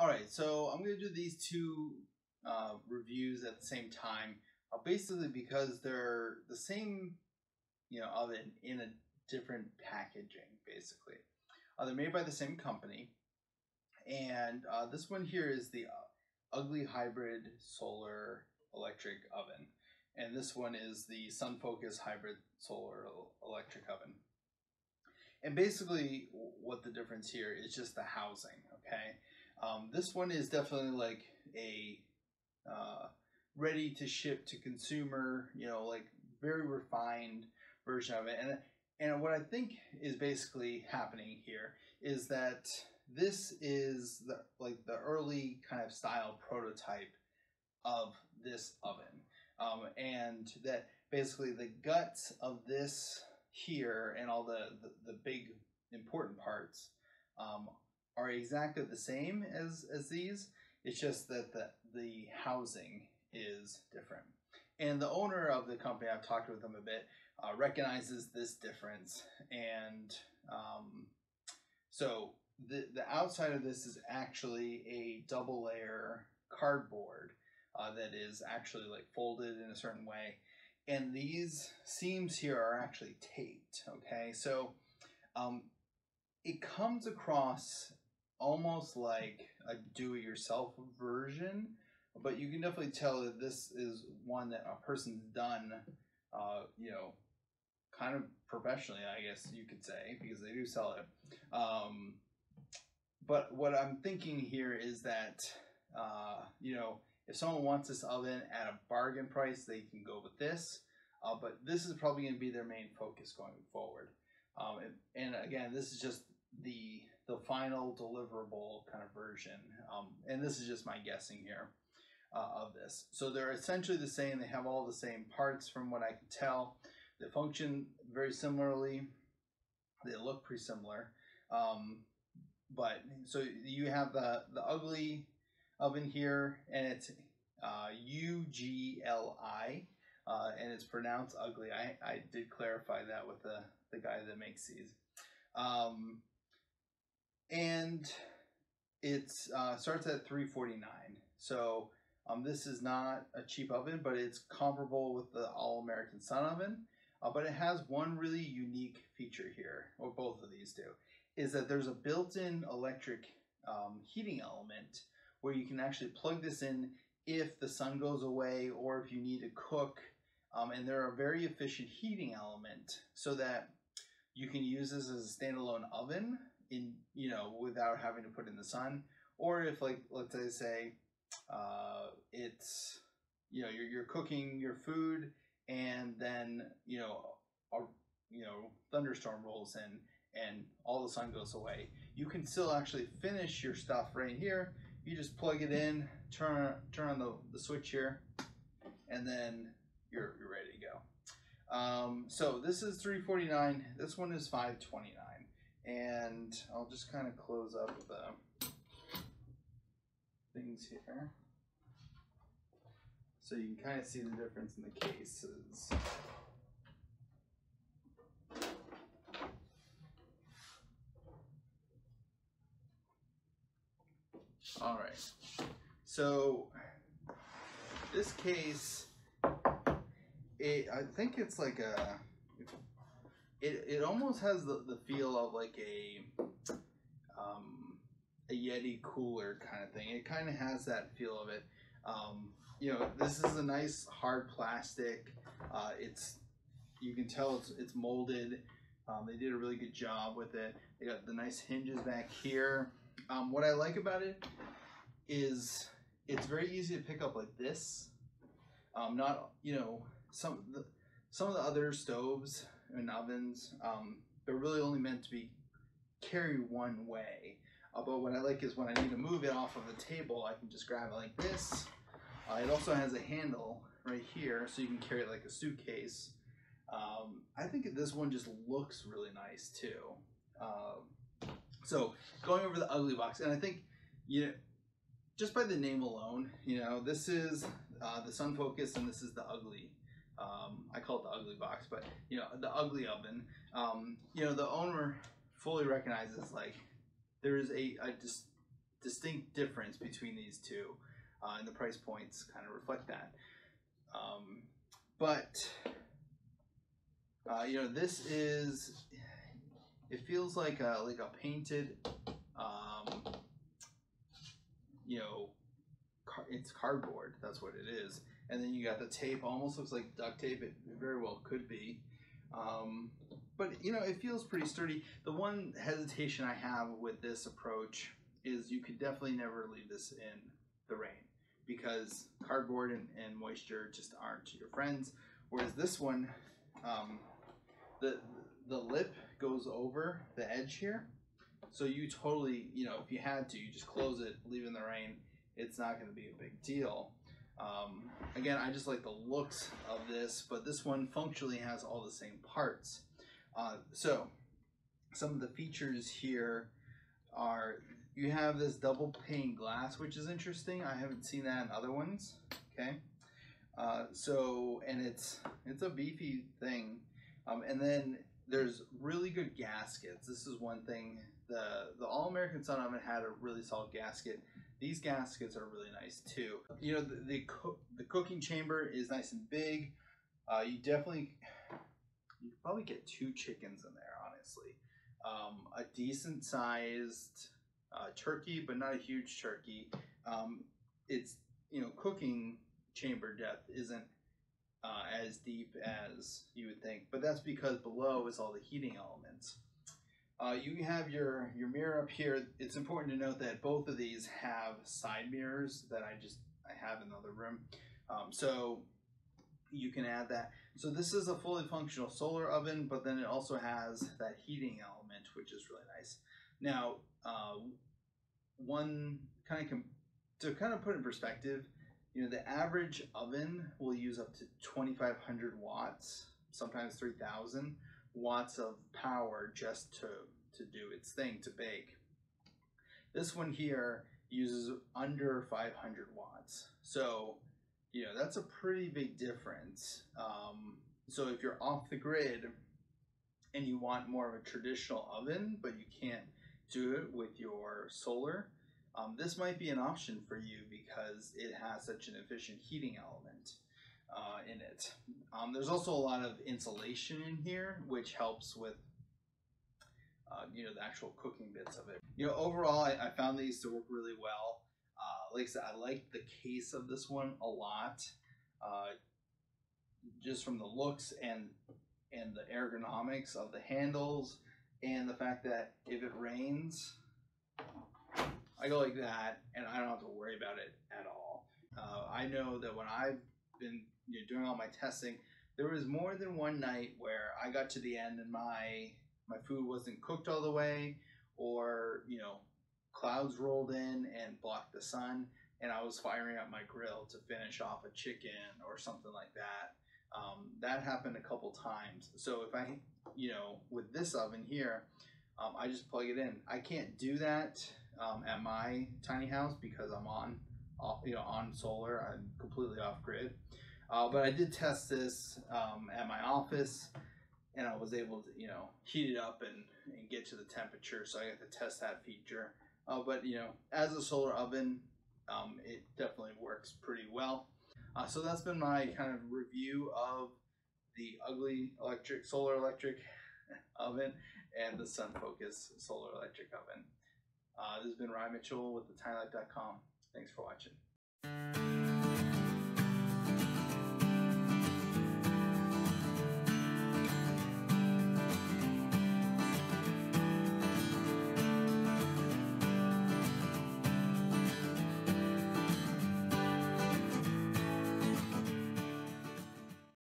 Alright, so I'm going to do these two reviews at the same time, basically because they're the same, oven in a different packaging, basically. They're made by the same company, and this one here is the Ugly Hybrid Solar Electric Oven, and this one is the SunFocus Hybrid Solar Electric Oven. And basically what the difference here is just the housing, okay? This one is definitely like a ready to ship to consumer, like very refined version of it. And what I think is basically happening here is that this is the early kind of style prototype of this oven. And that basically the guts of this here and all the big important parts are exactly the same as these. It's just that the housing is different. And the owner of the company, I've talked with them a bit, recognizes this difference. And so the outside of this is actually a double layer cardboard that is actually like folded in a certain way. And these seams here are actually taped, okay? So it comes across almost like a do-it-yourself version, but you can definitely tell that this is one that a person's done, kind of professionally, I guess you could say, because they do sell it. But what I'm thinking here is that, if someone wants this oven at a bargain price, they can go with this. But this is probably going to be their main focus going forward. And again, this is just the final deliverable kind of version. And this is just my guessing here of this. So they're essentially the same. They have all the same parts from what I can tell. They function very similarly. They look pretty similar. But so you have the Ugly oven here, and it's UGLI, and it's pronounced ugly. I did clarify that with the guy that makes these. And it starts at $349. So this is not a cheap oven, but it's comparable with the All-American Sun oven. But it has one really unique feature here, or both of these do, is that there's a built-in electric heating element where you can actually plug this in if the sun goes away or if you need to cook. And they're a very efficient heating element so that you can use this as a standalone oven without having to put it in the sun. Or if, like, let's say it's, you're cooking your food and then, a thunderstorm rolls in and all the sun goes away. You can still actually finish your stuff right here. You just plug it in, turn on the switch here, and then you're ready to go. So this is $349. This one is $529. And I'll just kind of close up the things here so you can kind of see the difference in the cases. All right, so this case, I think it's like it almost has the feel of like a Yeti cooler kind of thing. It kind of has that feel of it. This is a nice hard plastic. You can tell it's molded. They did a really good job with it. They got the nice hinges back here. What I like about it is it's very easy to pick up like this. Some of the other stoves and ovens, they're really only meant to be carry one way. But what I like is when I need to move it off of the table, I can just grab it like this. It also has a handle right here, so you can carry it like a suitcase. I think this one just looks really nice too. So going over the Ugly box, and I think, just by the name alone, this is the SunFocus and this is the Ugly. I call it the Ugly box, but the Ugly oven. The owner fully recognizes like there is a distinct difference between these two, and the price points kind of reflect that. You know, this is, it feels like a painted, you know, it's cardboard. That's what it is. And then you got the tape. Almost looks like duct tape. It very well could be. But you know, it feels pretty sturdy. The one hesitation I have with this approach is you could definitely never leave this in the rain, because cardboard and moisture just aren't your friends. Whereas this one, the lip goes over the edge here, so you totally, you know, if you had to, you just close it, leave it in the rain. It's not going to be a big deal. Again, I just like the looks of this, but this one functionally has all the same parts. So some of the features here are, you have this double pane glass, which is interesting. I haven't seen that in other ones. Okay. And it's a beefy thing. And then there's really good gaskets. This is one thing. The All-American Sun Oven had a really solid gasket. These gaskets are really nice too. You know, the cooking chamber is nice and big. You probably get 2 chickens in there, honestly. A decent sized turkey, but not a huge turkey. It's, you know, cooking chamber depth isn't as deep as you would think, but that's because below is all the heating elements. You have your mirror up here. It's important to note that both of these have side mirrors that I have in the other room. So you can add that. So this is a fully functional solar oven, but then it also has that heating element, which is really nice. Now, to kind of put in perspective, you know, the average oven will use up to 2,500 watts, sometimes 3,000 watts of power just to do its thing, to bake. This one here uses under 500 watts. So, you know, that's a pretty big difference. So if you're off the grid and you want more of a traditional oven, but you can't do it with your solar, this might be an option for you because it has such an efficient heating element in it. There's also a lot of insulation in here, which helps with you know, the actual cooking bits of it. You know, overall, I found these to work really well. Like I said, I like the case of this one a lot, just from the looks and the ergonomics of the handles, and the fact that if it rains, I go like that, and I don't have to worry about it at all. I know that when I've been, you know, doing all my testing, there was more than one night where I got to the end and my food wasn't cooked all the way, or, you know, clouds rolled in and blocked the sun, and I was firing up my grill to finish off a chicken or something like that. That happened a couple times. So if I, you know, with this oven here, I just plug it in. I can't do that at my tiny house because I'm on solar. I'm completely off grid. But I did test this at my office, and I was able to, you know, heat it up and get to the temperature. So I got to test that feature. But, you know, as a solar oven, it definitely works pretty well. So that's been my kind of review of the ugly solar electric oven and the SunFocus solar electric oven. This has been Ryan Mitchell with thetinylife.com. Thanks for watching.